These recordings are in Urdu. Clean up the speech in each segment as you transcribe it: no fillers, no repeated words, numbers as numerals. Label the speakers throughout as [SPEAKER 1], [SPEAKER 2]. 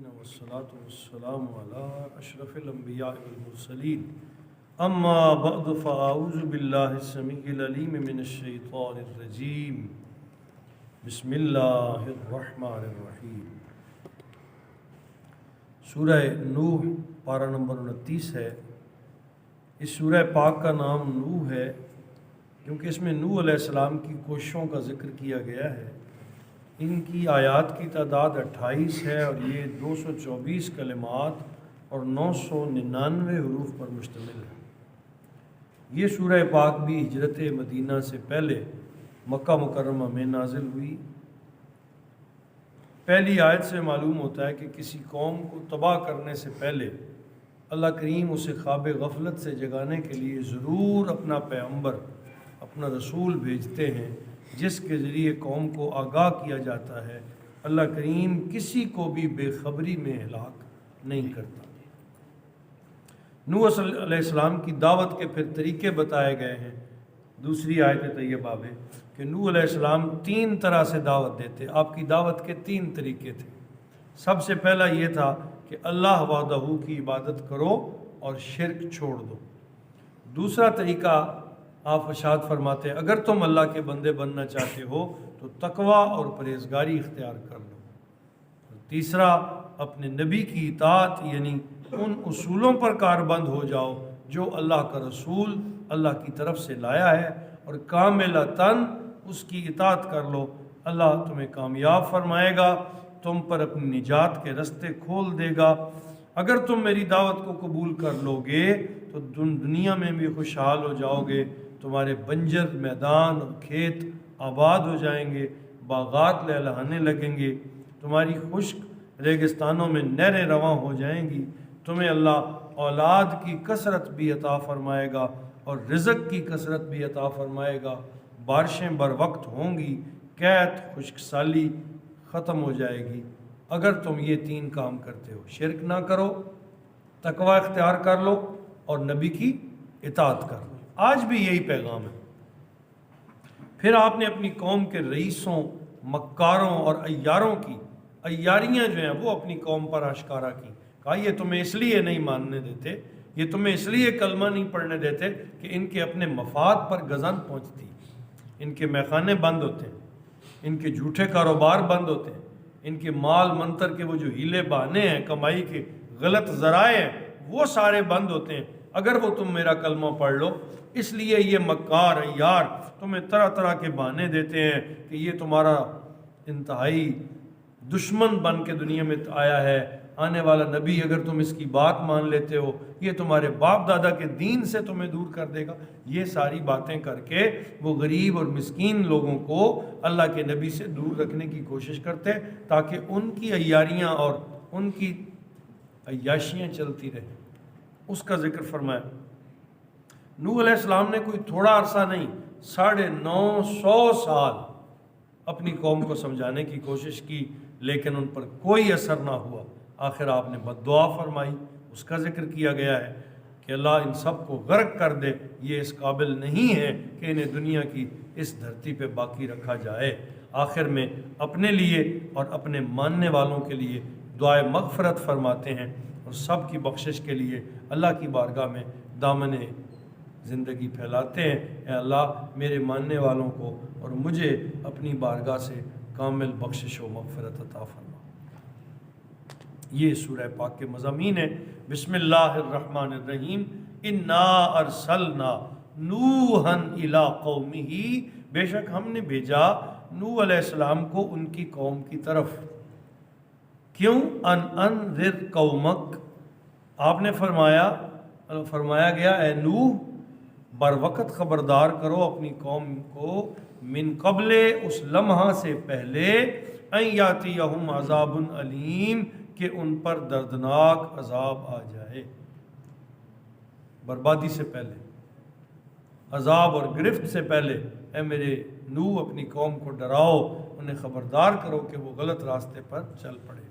[SPEAKER 1] العالمین والصلاة والسلام علی اشرف الانبیاء والمرسلین اما بعد فاعوذ باللہ السمیع العلیم من الشیطان الرجیم بسم اللہ الرحمن الرحیم۔ سورہ نوح پارہ نمبر 29 ہے۔ اس سورہ پاک کا نام نوح ہے کیونکہ اس میں نوح علیہ السلام کی کوششوں کا ذکر کیا گیا ہے۔ ان کی آیات کی تعداد 28 ہے اور یہ 224 کلمات اور 999 حروف پر مشتمل ہے۔ یہ سورہ پاک بھی ہجرت مدینہ سے پہلے مکہ مکرمہ میں نازل ہوئی۔ پہلی آیت سے معلوم ہوتا ہے کہ کسی قوم کو تباہ کرنے سے پہلے اللہ کریم اسے خواب غفلت سے جگانے کے لیے ضرور اپنا پیغمبر، اپنا رسول بھیجتے ہیں جس کے ذریعے قوم کو آگاہ کیا جاتا ہے۔ اللہ کریم کسی کو بھی بے خبری میں ہلاک نہیں کرتا۔ نوح علیہ السلام کی دعوت کے پھر طریقے بتائے گئے ہیں۔ دوسری آیت طیبہ میں کہ نوح علیہ السلام 3 طرح سے دعوت دیتے۔ آپ کی دعوت کے 3 طریقے تھے۔ سب سے پہلا یہ تھا کہ اللہ وحدہ کی عبادت کرو اور شرک چھوڑ دو۔ دوسرا طریقہ آپ ارشاد فرماتے ہیں اگر تم اللہ کے بندے بننا چاہتے ہو تو تقوی اور پرہیزگاری اختیار کر لو۔ اور تیسرا اپنے نبی کی اطاعت یعنی ان اصولوں پر کاربند ہو جاؤ جو اللہ کا رسول اللہ کی طرف سے لایا ہے اور کاملتاً اس کی اطاعت کر لو۔ اللہ تمہیں کامیاب فرمائے گا، تم پر اپنی نجات کے رستے کھول دے گا۔ اگر تم میری دعوت کو قبول کر لو گے تو دنیا میں بھی خوشحال ہو جاؤ گے، تمہارے بنجر میدان اور کھیت آباد ہو جائیں گے، باغات لہلہانے لگیں گے، تمہاری خشک ریگستانوں میں نہریں رواں ہو جائیں گی، تمہیں اللہ اولاد کی کثرت بھی عطا فرمائے گا اور رزق کی کثرت بھی عطا فرمائے گا، بارشیں بر وقت ہوں گی، قحط خشک سالی ختم ہو جائے گی اگر تم یہ 3 کام کرتے ہو۔ شرک نہ کرو، تقوی اختیار کر لو اور نبی کی اطاعت کر لو۔ آج بھی یہی پیغام ہے۔ پھر آپ نے اپنی قوم کے رئیسوں، مکاروں اور عیاروں کی عیاریاں جو ہیں وہ اپنی قوم پر آشکارا کی۔ کہا یہ تمہیں اس لیے نہیں ماننے دیتے، یہ تمہیں اس لیے کلمہ نہیں پڑھنے دیتے کہ ان کے اپنے مفاد پر گزن پہنچتی، ان کے میخانے بند ہوتے ہیں، ان کے جھوٹے کاروبار بند ہوتے ہیں، ان کے مال منتر کے وہ جو ہیلے بہانے ہیں، کمائی کے غلط ذرائع ہیں، وہ سارے بند ہوتے ہیں اگر وہ تم میرا کلمہ پڑھ لو۔ اس لیے یہ مکار عیار تمہیں طرح طرح کے بہانے دیتے ہیں کہ یہ تمہارا انتہائی دشمن بن کے دنیا میں آیا ہے، آنے والا نبی اگر تم اس کی بات مان لیتے ہو یہ تمہارے باپ دادا کے دین سے تمہیں دور کر دے گا۔ یہ ساری باتیں کر کے وہ غریب اور مسکین لوگوں کو اللہ کے نبی سے دور رکھنے کی کوشش کرتے تاکہ ان کی عیاریاں اور ان کی عیاشیاں چلتی رہیں۔ اس کا ذکر فرمایا۔ نوح علیہ السلام نے کوئی تھوڑا عرصہ نہیں، 950 سال اپنی قوم کو سمجھانے کی کوشش کی لیکن ان پر کوئی اثر نہ ہوا۔ آخر آپ نے بد دعا فرمائی۔ اس کا ذکر کیا گیا ہے کہ اللہ ان سب کو غرق کر دے، یہ اس قابل نہیں ہے کہ انہیں دنیا کی اس دھرتی پہ باقی رکھا جائے۔ آخر میں اپنے لیے اور اپنے ماننے والوں کے لیے دعائے مغفرت فرماتے ہیں اور سب کی بخشش کے لیے اللہ کی بارگاہ میں دامن زندگی پھیلاتے ہیں۔ اے اللہ میرے ماننے والوں کو اور مجھے اپنی بارگاہ سے کامل بخشش و مغفرت عطا فرما۔ یہ سورہ پاک کے مضامین ہیں۔ بسم اللہ الرحمن الرحیم۔ انا ارسلنا نوحا الی قومہ، بے شک ہم نے بھیجا نوح علیہ السلام کو ان کی قوم کی طرف۔ کیوں؟ ان انذر قومک، آپ نے فرمایا گیا اے نوح بر وقت خبردار کرو اپنی قوم کو، من قبل اس لمحہ سے پہلے، ان یاتیہم عذاب علیم کہ ان پر دردناک عذاب آ جائے۔ بربادی سے پہلے، عذاب اور گرفت سے پہلے اے میرے نوح اپنی قوم کو ڈراؤ، انہیں خبردار کرو کہ وہ غلط راستے پر چل پڑے۔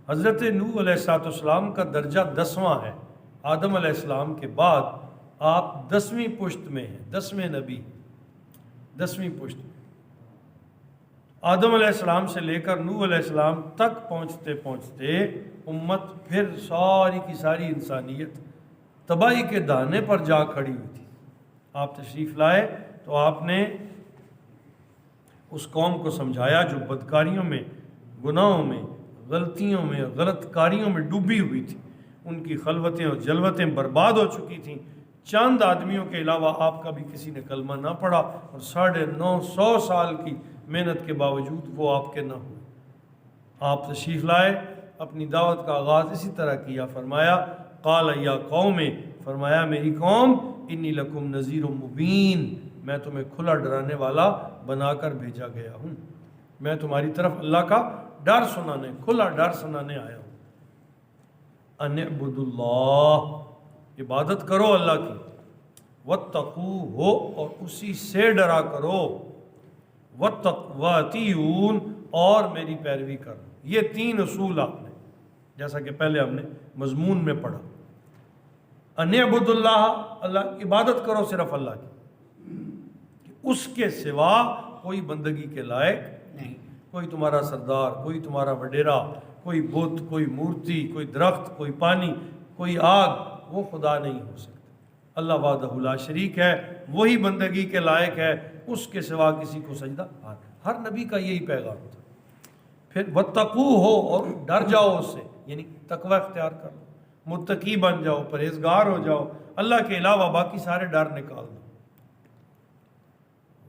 [SPEAKER 1] حضرت نوح علیہ السلام کا درجہ 10واں ہے۔ آدم علیہ السلام کے بعد آپ 10ویں پشت میں ہیں، 10ویں نبی، 10ویں پشت میں۔ آدم علیہ السلام سے لے کر نوح علیہ السلام تک پہنچتے پہنچتے امت پھر ساری کی ساری انسانیت تباہی کے دانے پر جا کھڑی ہوئی تھی۔ آپ تشریف لائے تو آپ نے اس قوم کو سمجھایا جو بدکاریوں میں، گناہوں میں، غلطیوں میں، غلط کاریوں میں ڈوبی ہوئی تھی۔ ان کی خلوتیں اور جلوتیں برباد ہو چکی تھیں۔ چند آدمیوں کے علاوہ آپ کا بھی کسی نے کلمہ نہ پڑھا، اور 950 سال کی محنت کے باوجود وہ آپ کے نہ ہوئے۔ آپ تشریف لائے، اپنی دعوت کا آغاز اسی طرح کیا۔ فرمایا قال یا قوم، فرمایا میری قوم، انی لکم نذیر مبین، میں تمہیں کھلا ڈرانے والا بنا کر بھیجا گیا ہوں۔ میں تمہاری طرف اللہ کا ڈر سنانے، کھلا ڈر سنانے آیا ہوں۔ ان اعبدوا اللہ، عبادت کرو اللہ کی، واتقوہ، اور اسی سے ڈرا کرو، واتیعون، اور میری پیروی کرو۔ یہ 3 اصول آپ نے، جیسا کہ پہلے ہم نے مضمون میں پڑھا، ان اعبدوا اللہ، اللہ عبادت کرو صرف اللہ کی، کہ اس کے سوا کوئی بندگی کے لائق نہیں، کوئی تمہارا سردار، کوئی تمہارا وڈیرا، کوئی بت، کوئی مورتی، کوئی درخت، کوئی پانی، کوئی آگ، وہ خدا نہیں ہو سکتا۔ اللہ وحدہ لا شریک ہے، وہی بندگی کے لائق ہے، اس کے سوا کسی کو سجدہ۔ ہر نبی کا یہی پیغام تھا۔ پھر واتقوہ ہو، اور ڈر جاؤ اس سے، یعنی تقوی اختیار کر لو، متقی بن جاؤ، پرہیزگار ہو جاؤ، اللہ کے علاوہ باقی سارے ڈر نکال دو۔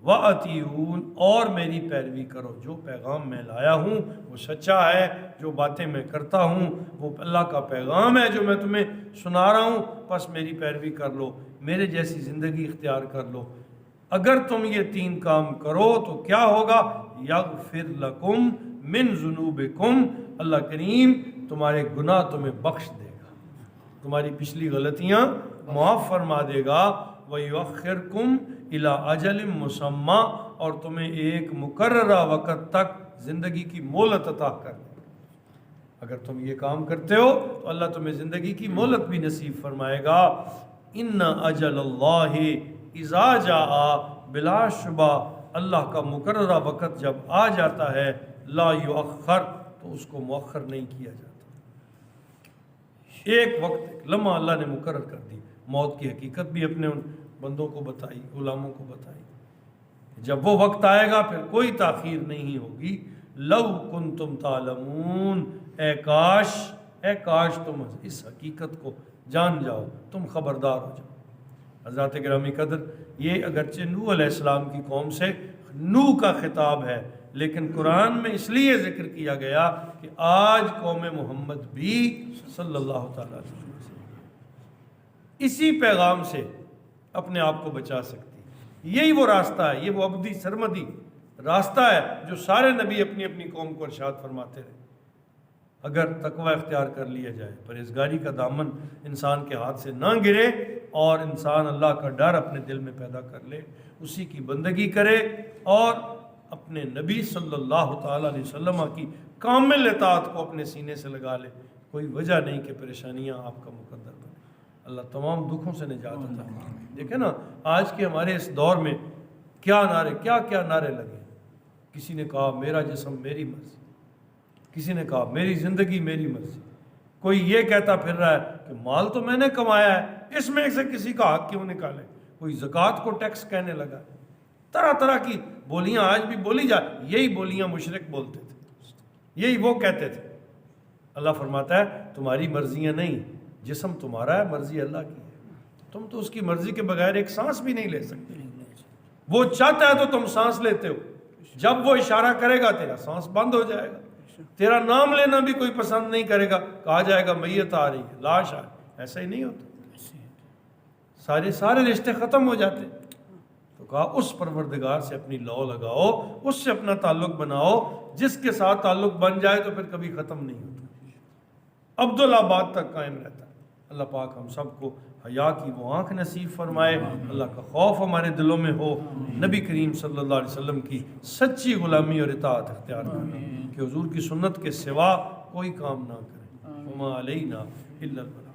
[SPEAKER 1] وَأَطِیعُونَ، اور میری پیروی کرو، جو پیغام میں لایا ہوں وہ سچا ہے، جو باتیں میں کرتا ہوں وہ اللہ کا پیغام ہے جو میں تمہیں سنا رہا ہوں، بس میری پیروی کر لو، میرے جیسی زندگی اختیار کر لو۔ اگر تم یہ 3 کام کرو تو کیا ہوگا؟ یغفر لکم من ذنوبکم، اللہ کریم تمہارے گناہ تمہیں بخش دے گا، تمہاری پچھلی غلطیاں معاف فرما دے گا، وَيُؤَخِّرْكُمْ إِلَىٰ أَجَلٍ مُّسَمًّى، اور تمہیں ایک مقررہ وقت تک زندگی کی مہلت عطا کر دے گا۔ اگر تم یہ کام کرتے ہو تو اللہ تمہیں زندگی کی مہلت بھی نصیب فرمائے گا۔ إِنَّ أَجَلَ اللَّهِ إِذَا جَاءَ، بلا شبہ اللہ کا مقررہ وقت جب آ جاتا ہے، لا یؤخر، تو اس کو مؤخر نہیں کیا جاتا۔ ایک وقت، ایک لمحہ اللہ نے مقرر کر دی۔ موت کی حقیقت بھی اپنے ان بندوں کو بتائی، غلاموں کو بتائی، جب وہ وقت آئے گا پھر کوئی تاخیر نہیں ہوگی۔ لو کنتم تعلمون، اے کاش تم اس حقیقت کو جان جاؤ، تم خبردار ہو جاؤ۔ حضرات گرامی قدر، یہ اگرچہ نوح علیہ السلام کی قوم سے نوح کا خطاب ہے، لیکن قرآن میں اس لیے ذکر کیا گیا کہ آج قوم محمد بھی صلی اللہ تعالیٰ علیہ وسلم اسی پیغام سے اپنے آپ کو بچا سکتی ہے۔ یہی وہ راستہ ہے، یہ وہ ابدی سرمدی راستہ ہے جو سارے نبی اپنی اپنی قوم کو ارشاد فرماتے رہے۔ اگر تقوی اختیار کر لیا جائے، پرہیزگاری کا دامن انسان کے ہاتھ سے نہ گرے، اور انسان اللہ کا ڈر اپنے دل میں پیدا کر لے، اسی کی بندگی کرے، اور اپنے نبی صلی اللہ تعالیٰ علیہ وسلم کی کامل اطاعت کو اپنے سینے سے لگا لے، کوئی وجہ نہیں کہ پریشانیاں آپ کا مقدر بنے۔ اللہ تمام دکھوں سے نجات عطا فرمائے۔ دیکھیں نا، آج کے ہمارے اس دور میں کیا نعرے لگے۔ کسی نے کہا میرا جسم میری مرضی، کسی نے کہا میری زندگی میری مرضی، کوئی یہ کہتا پھر رہا ہے کہ مال تو میں نے کمایا ہے، اس میں سے کسی کا حق کیوں نکالے، کوئی زکوٰۃ کو ٹیکس کہنے لگا۔ طرح طرح کی بولیاں آج بھی بولی جا، یہی بولیاں مشرک بولتے تھے، یہی وہ کہتے تھے۔ اللہ فرماتا ہے تمہاری مرضیاں نہیں، جسم تمہارا ہے، مرضی اللہ کی ہے، تم تو اس کی مرضی کے بغیر ایک سانس بھی نہیں لے سکتے۔ وہ چاہتا ہے تو تم سانس لیتے ہو، جب وہ اشارہ کرے گا تیرا سانس بند ہو جائے گا، تیرا نام لینا بھی کوئی پسند نہیں کرے گا، کہا جائے گا میت آ رہی ہے، لاش آ رہی ہے۔ ایسا ہی نہیں ہوتا، سارے رشتے ختم ہو جاتے۔ تو کہا اس پروردگار سے اپنی لو لگاؤ، اس سے اپنا تعلق بناؤ، جس کے ساتھ تعلق بن جائے تو پھر کبھی ختم نہیں ہوتا، عبدالآباد تک قائم رہتا ہے۔ اللہ پاک ہم سب کو حیا کی وہ آنکھ نصیب فرمائے، اللہ کا خوف ہمارے دلوں میں ہو، نبی کریم صلی اللہ علیہ وسلم کی سچی غلامی اور اطاعت اختیار کریں، کہ حضور کی سنت کے سوا کوئی کام نہ کریں۔ وما علینا الا البلاغ۔